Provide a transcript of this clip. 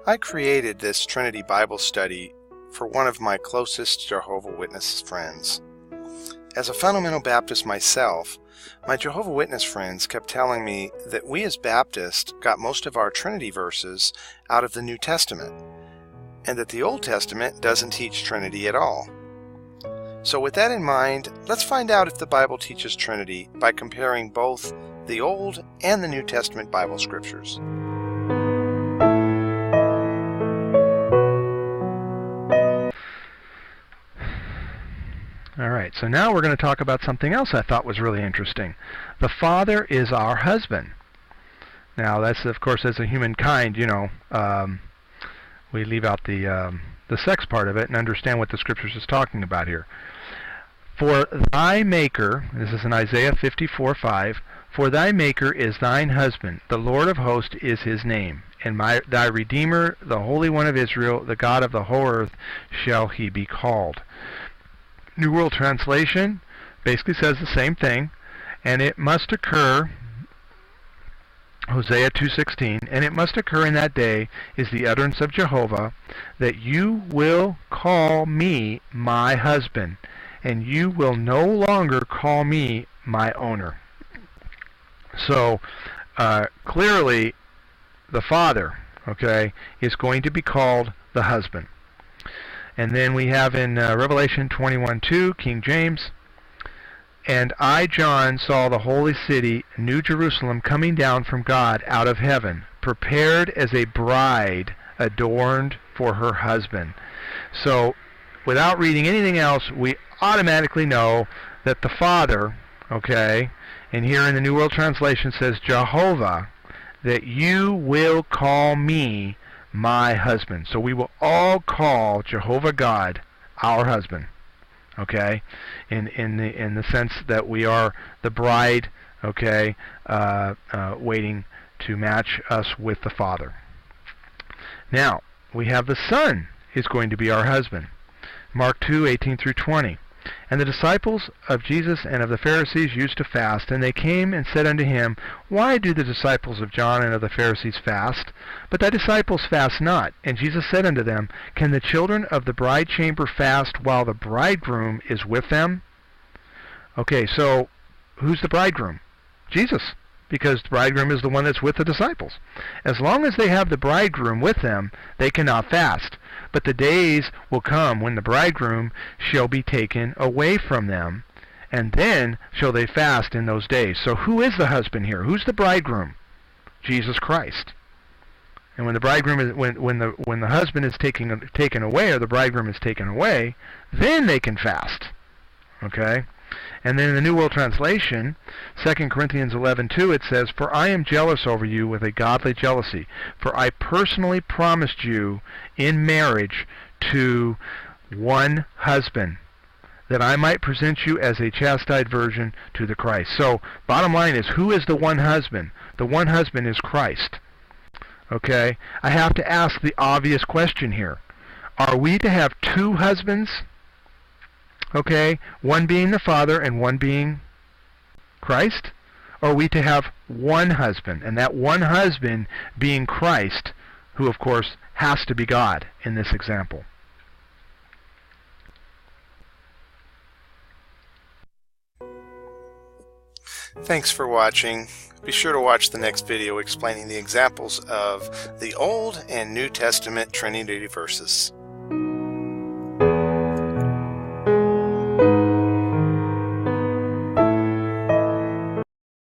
I created this Trinity Bible study for one of my closest Jehovah Witness friends. As a fundamental Baptist myself, my Jehovah Witness friends kept telling me that we as Baptists got most of our Trinity verses out of the New Testament, and that the Old Testament doesn't teach Trinity at all. So with that in mind, let's find out if the Bible teaches Trinity by comparing both the Old and the New Testament Bible scriptures. All right, so now we're going to talk about something else I thought was really interesting. The Father is our husband. Now, that's, of course, as a humankind, we leave out the sex part of it and understand what the Scriptures is talking about here. For thy Maker, this is in Isaiah 54:5, for thy Maker is thine husband, the Lord of hosts is his name, and thy Redeemer, the Holy One of Israel, the God of the whole earth, shall he be called. New World Translation basically says the same thing, and it must occur, Hosea 2:16, and it must occur in that day is the utterance of Jehovah, that you will call me my husband, and you will no longer call me my owner. So clearly the Father, is going to be called the husband. And then we have in Revelation 21:2, King James, and I, John, saw the holy city, New Jerusalem, coming down from God out of heaven, prepared as a bride adorned for her husband. So, without reading anything else, we automatically know that the Father, and here in the New World Translation says Jehovah, that you will call me my husband. So we will all call Jehovah God our husband, in the sense that we are the bride, waiting to match us with the Father. Now, we have the Son is going to be our husband. Mark 2:18-20. And the disciples of Jesus and of the Pharisees used to fast, and they came and said unto him, Why do the disciples of John and of the Pharisees fast, but thy disciples fast not? And Jesus said unto them, Can the children of the bride chamber fast while the bridegroom is with them? So who's the bridegroom? Jesus, because the bridegroom is the one that's with the disciples. As long as they have the bridegroom with them, they cannot fast. But the days will come when the bridegroom shall be taken away from them, and then shall they fast in those days. So who is the husband here? Who's the bridegroom? Jesus Christ. And when the bridegroom is, when the husband is taken away, or the bridegroom is taken away, then they can fast. And then in the New World Translation, 2 Corinthians 11:2, it says, For I am jealous over you with a godly jealousy, for I personally promised you in marriage to one husband, that I might present you as a chastised virgin to the Christ. So, bottom line is, who is the one husband? The one husband is Christ. I have to ask the obvious question here. Are we to have two husbands? One being the Father and one being Christ? Or are we to have one husband, and that one husband being Christ, who of course has to be God in this example? Thanks for watching. Be sure to watch the next video explaining the examples of the Old and New Testament Trinity verses.